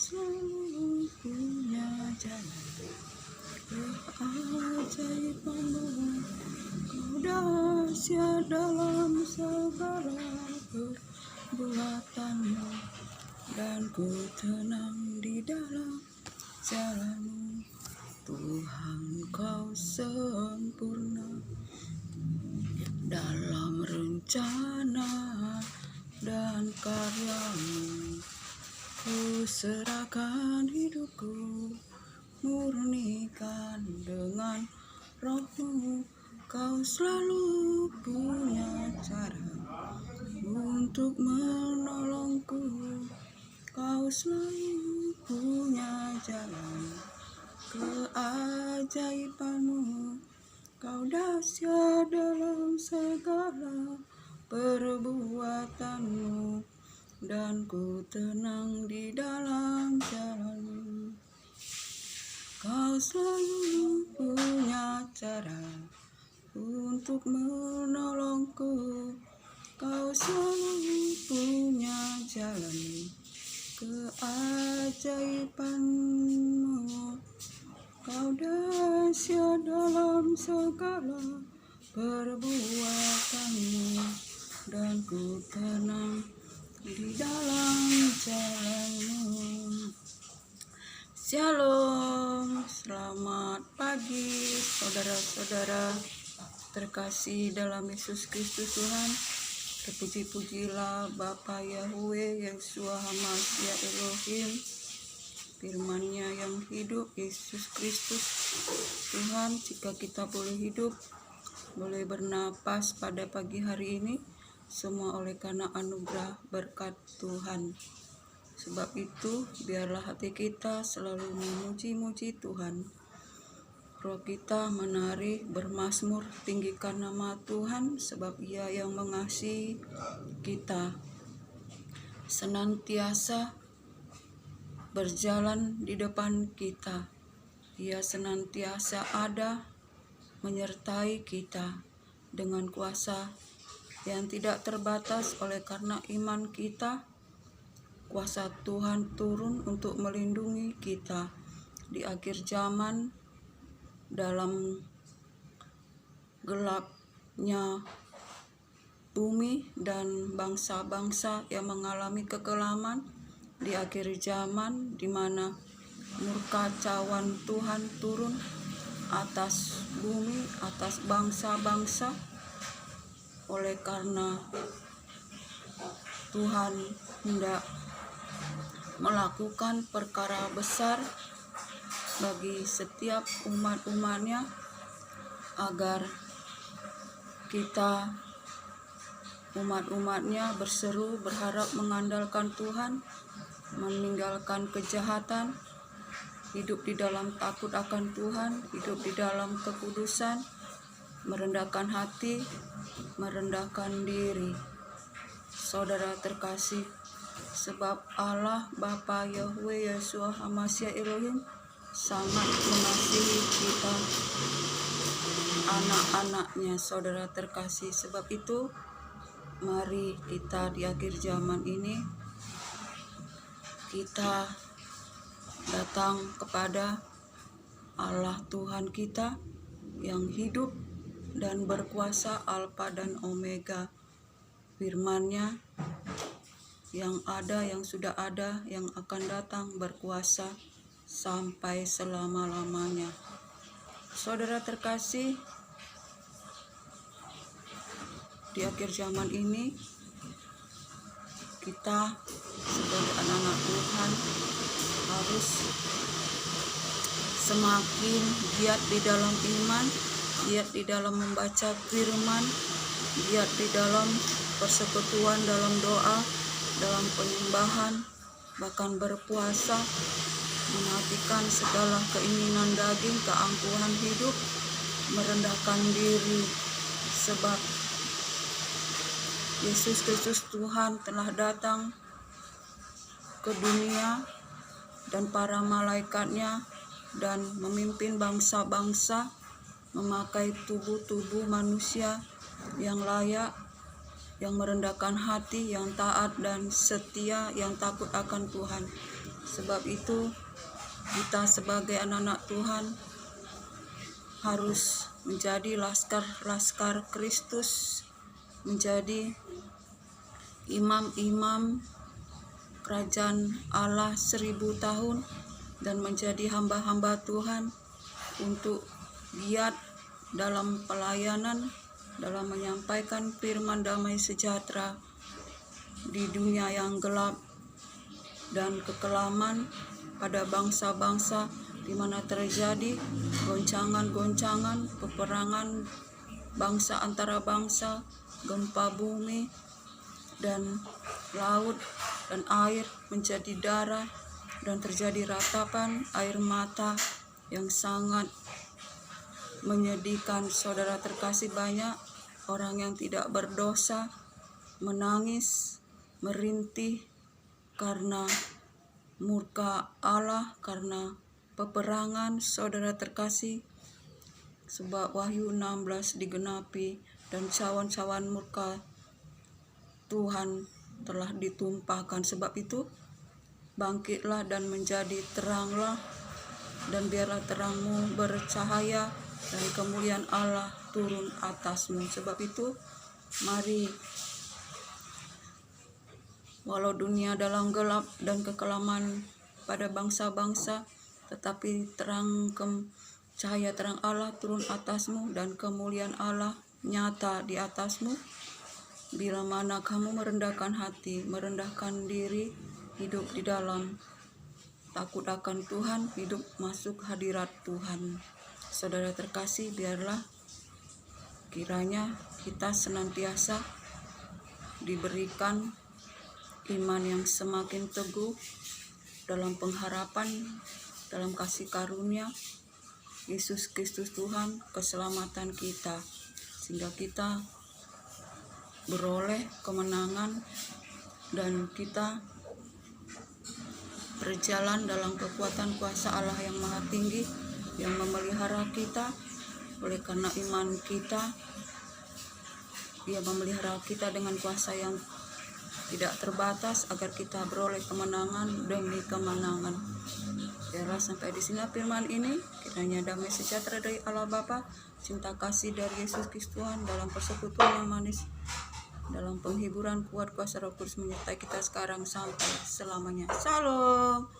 selalu punya jalan keajaibanmu. Kau dahsyat dalam segala perbuatanmu, dan ku tenang di dalam jalanmu. Tuhan, kau sempurna dalam rencana dan karyamu. Ku serahkan hidupku, murnikan dengan rohmu. Kau selalu punya cara untuk menolongku. Kau selalu punya jalan keajaibanmu. Kau dahsyat dalam segala perbuatanmu, dan ku tenang di dalam jalanmu. Kau selalu punya cara untuk menolongku. Kau selalu punya jalan keajaibanmu. Kau dahsyat dalam segala perbuatanmu, dan ku tenang di dalam jalanmu. Shalom, selamat pagi saudara-saudara terkasih dalam Yesus Kristus Tuhan. Terpuji-pujilah Bapa Yahweh, Yeshua HaMashiach Elohim, firman-Nya yang hidup, Yesus Kristus Tuhan. Jika kita boleh hidup, boleh bernapas pada pagi hari ini, semua oleh karena anugerah berkat Tuhan. Sebab itu, biarlah hati kita selalu memuji-muji Tuhan. Roh kita menari bermazmur, tinggikan nama Tuhan, sebab Ia yang mengasihi kita. Senantiasa berjalan di depan kita. Ia senantiasa ada menyertai kita dengan kuasa yang tidak terbatas. Oleh karena iman kita, kuasa Tuhan turun untuk melindungi kita di akhir zaman, dalam gelapnya bumi dan bangsa-bangsa yang mengalami kekelaman di akhir zaman, di mana murka cawan Tuhan turun atas bumi, atas bangsa-bangsa. Oleh karena Tuhan hendak melakukan perkara besar bagi setiap umat-umatnya, agar kita umat-umatnya berseru, berharap mengandalkan Tuhan, meninggalkan kejahatan, hidup di dalam takut akan Tuhan, hidup di dalam kekudusan, merendahkan hati, merendahkan diri. Saudara terkasih, sebab Allah Bapa Yahweh Yeshua HaMashiach Elohim sangat mengasihi kita, anak-anaknya. Saudara terkasih, sebab itu mari kita di akhir zaman ini, kita datang kepada Allah Tuhan kita yang hidup dan berkuasa, Alfa dan Omega. Firman-Nya yang ada, yang sudah ada, yang akan datang, berkuasa sampai selama-lamanya. Saudara terkasih, di akhir zaman ini kita sebagai anak-anak Tuhan harus semakin giat di dalam iman, giat di dalam membaca firman, giat di dalam persekutuan, dalam doa, dalam penyembahan, bahkan berpuasa, mematikan segala keinginan daging, keangkuhan hidup, merendahkan diri. Sebab Yesus Kristus Tuhan telah datang ke dunia dan para malaikatnya, dan memimpin bangsa-bangsa, memakai tubuh-tubuh manusia yang layak yang merendahkan hati, yang taat dan setia, yang takut akan Tuhan. Sebab itu kita sebagai anak-anak Tuhan harus menjadi laskar-laskar Kristus, menjadi imam-imam kerajaan Allah 1000 tahun, dan menjadi hamba-hamba Tuhan untuk giat dalam pelayanan, dalam menyampaikan firman damai sejahtera di dunia yang gelap dan kekelaman, pada bangsa-bangsa di mana terjadi goncangan-goncangan, peperangan bangsa antara bangsa, gempa bumi, dan laut dan air menjadi darah, dan terjadi ratapan air mata yang sangat menyedihkan. Saudara terkasih, banyak orang yang tidak berdosa menangis, merintih karena murka Allah, karena peperangan. Saudara terkasih, sebab Wahyu 16 digenapi dan cawan-cawan murka Tuhan telah ditumpahkan. Sebab itu bangkitlah dan menjadi teranglah, dan biarlah terangmu bercahaya, dan kemuliaan Allah turun atasmu. Sebab itu mari, walau dunia dalam gelap dan kekelaman pada bangsa-bangsa, tetapi cahaya terang Allah turun atasmu, dan kemuliaan Allah nyata di atasmu. Bila mana kamu merendahkan hati, merendahkan diri, hidup di dalam takut akan Tuhan, hidup masuk hadirat Tuhan. Saudara terkasih, biarlah kiranya kita senantiasa diberikan iman yang semakin teguh dalam pengharapan, dalam kasih karunia Yesus Kristus Tuhan, keselamatan kita, sehingga kita beroleh kemenangan dan kita berjalan dalam kekuatan kuasa Allah yang maha tinggi, yang memelihara kita. Oleh karena iman kita, Dia memelihara kita dengan kuasa yang tidak terbatas, agar kita beroleh kemenangan demi kemenangan. Biarlah sampai di sini firman ini, kiranya damai sejahtera dari Allah Bapa, cinta kasih dari Yesus Kristus Tuhan, dalam persekutuan yang manis, dalam penghiburan kuat kuasa Roh Kudus menyertai kita sekarang sampai selamanya. Salam.